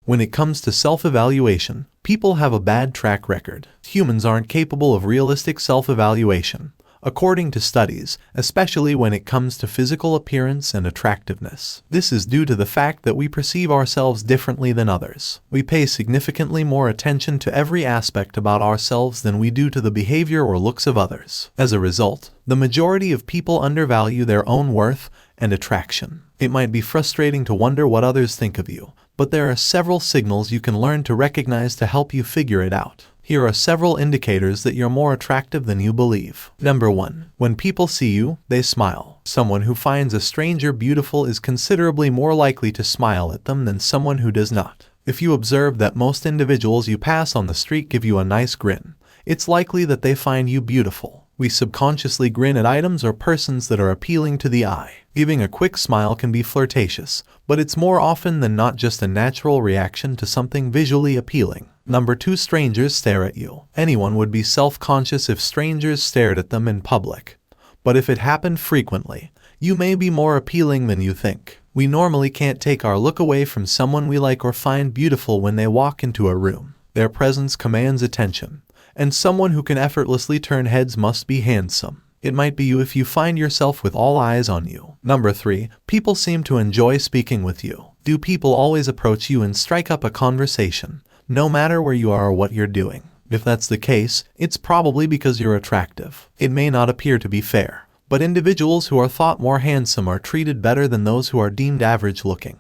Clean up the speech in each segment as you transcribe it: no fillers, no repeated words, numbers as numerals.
When it comes to self-evaluation, people have a bad track record. Humans aren't capable of realistic self-evaluation, according to studies, especially when it comes to physical appearance and attractiveness. This is due to the fact that we perceive ourselves differently than others. We pay significantly more attention to every aspect about ourselves than we do to the behavior or looks of others. As a result, the majority of people undervalue their own worth and attraction. It might be frustrating to wonder what others think of you, but there are several signals you can learn to recognize to help you figure it out. Here are several indicators that you're more attractive than you believe. Number 1. When people see you, they smile. Someone who finds a stranger beautiful is considerably more likely to smile at them than someone who does not. If you observe that most individuals you pass on the street give you a nice grin, it's likely that they find you beautiful. We subconsciously grin at items or persons that are appealing to the eye. Giving a quick smile can be flirtatious, but it's more often than not just a natural reaction to something visually appealing. Number 2. Strangers stare at you. Anyone would be self-conscious if strangers stared at them in public. But if it happened frequently, you may be more appealing than you think. We normally can't take our look away from someone we like or find beautiful when they walk into a room. Their presence commands attention, and someone who can effortlessly turn heads must be handsome. It might be you if you find yourself with all eyes on you. Number 3. People seem to enjoy speaking with you. Do people always approach you and strike up a conversation, no matter where you are or what you're doing? If that's the case, it's probably because you're attractive. It may not appear to be fair, but individuals who are thought more handsome are treated better than those who are deemed average looking,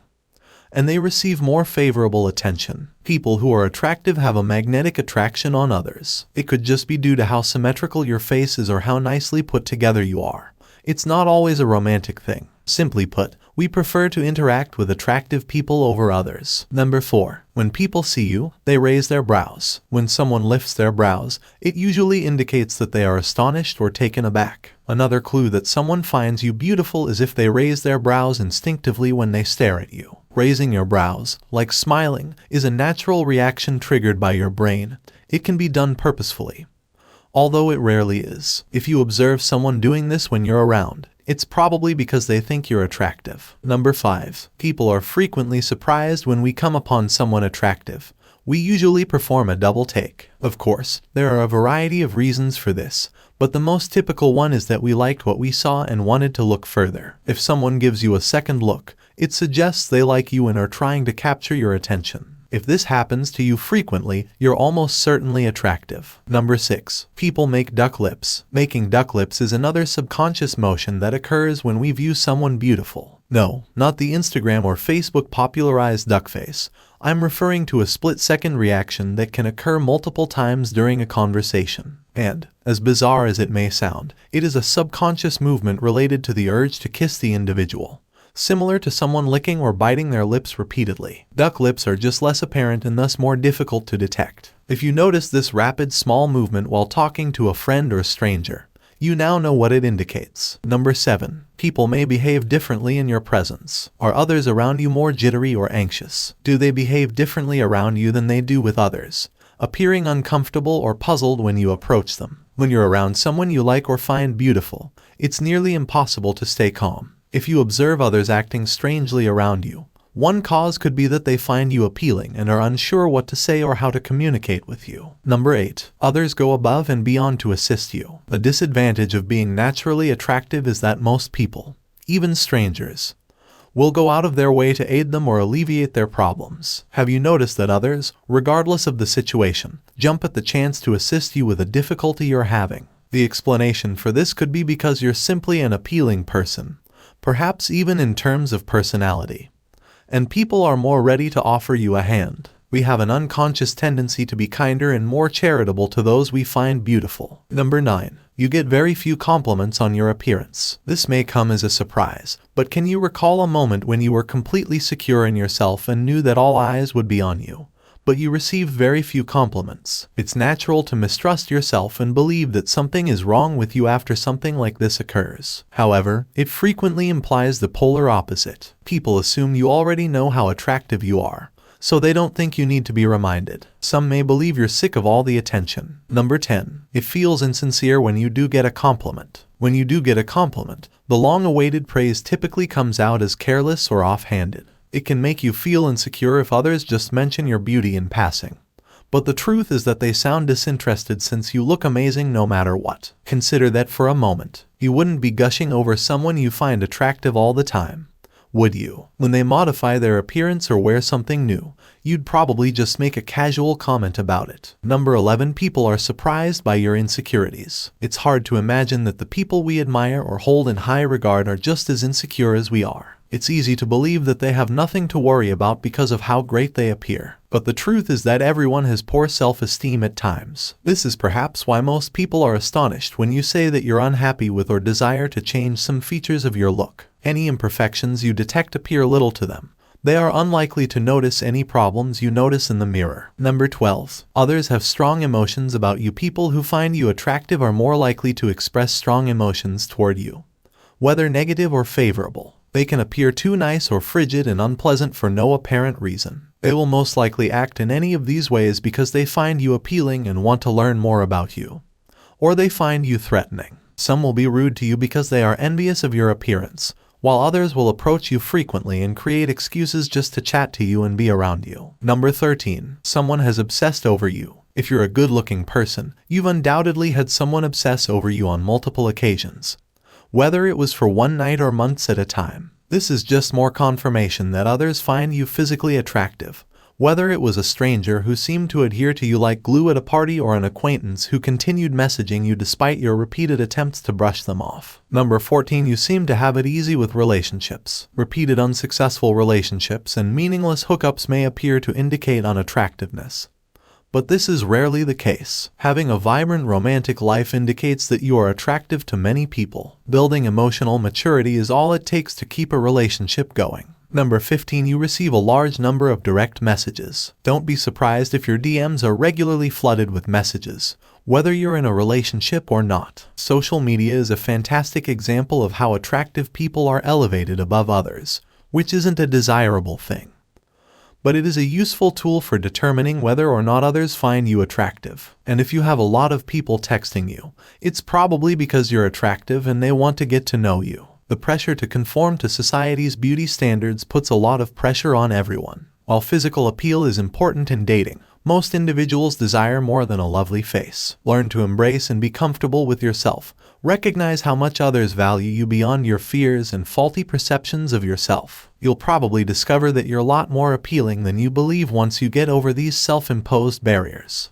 and they receive more favorable attention. People who are attractive have a magnetic attraction on others. It could just be due to how symmetrical your face is or how nicely put together you are. It's not always a romantic thing. Simply put, we prefer to interact with attractive people over others. Number 4. When people see you, they raise their brows. When someone lifts their brows, it usually indicates that they are astonished or taken aback. Another clue that someone finds you beautiful is if they raise their brows instinctively when they stare at you. Raising your brows, like smiling, is a natural reaction triggered by your brain. It can be done purposefully, although it rarely is. If you observe someone doing this when you're around, it's probably because they think you're attractive. Number 5. People are frequently surprised when we come upon someone attractive. We usually perform a double take. Of course, there are a variety of reasons for this, but the most typical one is that we liked what we saw and wanted to look further. If someone gives you a second look, it suggests they like you and are trying to capture your attention. If this happens to you frequently, you're almost certainly attractive. Number 6. People make duck lips. Making duck lips is another subconscious motion that occurs when we view someone beautiful. No, not the Instagram or Facebook popularized duck face. I'm referring to a split-second reaction that can occur multiple times during a conversation. And, as bizarre as it may sound, it is a subconscious movement related to the urge to kiss the individual, similar to someone licking or biting their lips repeatedly. Duck lips are just less apparent and thus more difficult to detect. If you notice this rapid, small movement while talking to a friend or stranger, you now know what it indicates. Number 7. People may behave differently in your presence. Are others around you more jittery or anxious? Do they behave differently around you than they do with others, appearing uncomfortable or puzzled when you approach them? When you're around someone you like or find beautiful, it's nearly impossible to stay calm. If you observe others acting strangely around you, one cause could be that they find you appealing and are unsure what to say or how to communicate with you. Number 8. Others go above and beyond to assist you. The disadvantage of being naturally attractive is that most people, even strangers, will go out of their way to aid them or alleviate their problems. Have you noticed that others, regardless of the situation, jump at the chance to assist you with a difficulty you're having? The explanation for this could be because you're simply an appealing person, perhaps even in terms of personality, and people are more ready to offer you a hand. We have an unconscious tendency to be kinder and more charitable to those we find beautiful. Number 9. You get very few compliments on your appearance. This may come as a surprise, but can you recall a moment when you were completely secure in yourself and knew that all eyes would be on you, but you received very few compliments? It's natural to mistrust yourself and believe that something is wrong with you after something like this occurs. However, it frequently implies the polar opposite. People assume you already know how attractive you are, so they don't think you need to be reminded. Some may believe you're sick of all the attention. Number 10. It feels insincere when you do get a compliment. When you do get a compliment, the long-awaited praise typically comes out as careless or off-handed. It can make you feel insecure if others just mention your beauty in passing. But the truth is that they sound disinterested since you look amazing no matter what. Consider that for a moment. You wouldn't be gushing over someone you find attractive all the time, would you? When they modify their appearance or wear something new, you'd probably just make a casual comment about it. Number 11. People are surprised by your insecurities. It's hard to imagine that the people we admire or hold in high regard are just as insecure as we are. It's easy to believe that they have nothing to worry about because of how great they appear. But the truth is that everyone has poor self-esteem at times. This is perhaps why most people are astonished when you say that you're unhappy with or desire to change some features of your look. Any imperfections you detect appear little to them. They are unlikely to notice any problems you notice in the mirror. Number 12. Others have strong emotions about you. People who find you attractive are more likely to express strong emotions toward you, whether negative or favorable. They can appear too nice or frigid and unpleasant for no apparent reason. They will most likely act in any of these ways because they find you appealing and want to learn more about you, or they find you threatening. Some will be rude to you because they are envious of your appearance, while others will approach you frequently and create excuses just to chat to you and be around you. Number 13. Someone has obsessed over you. If you're a good-looking person, you've undoubtedly had someone obsess over you on multiple occasions, whether it was for one night or months at a time. This is just more confirmation that others find you physically attractive, whether it was a stranger who seemed to adhere to you like glue at a party or an acquaintance who continued messaging you despite your repeated attempts to brush them off. Number 14. You seem to have it easy with relationships. Repeated unsuccessful relationships and meaningless hookups may appear to indicate unattractiveness, but this is rarely the case. Having a vibrant romantic life indicates that you are attractive to many people. Building emotional maturity is all it takes to keep a relationship going. Number 15. You receive a large number of direct messages. Don't be surprised if your DMs are regularly flooded with messages, whether you're in a relationship or not. Social media is a fantastic example of how attractive people are elevated above others, which isn't a desirable thing, but it is a useful tool for determining whether or not others find you attractive. And if you have a lot of people texting you, it's probably because you're attractive and they want to get to know you. The pressure to conform to society's beauty standards puts a lot of pressure on everyone. While physical appeal is important in dating, most individuals desire more than a lovely face. Learn to embrace and be comfortable with yourself. Recognize how much others value you beyond your fears and faulty perceptions of yourself. You'll probably discover that you're a lot more appealing than you believe once you get over these self-imposed barriers.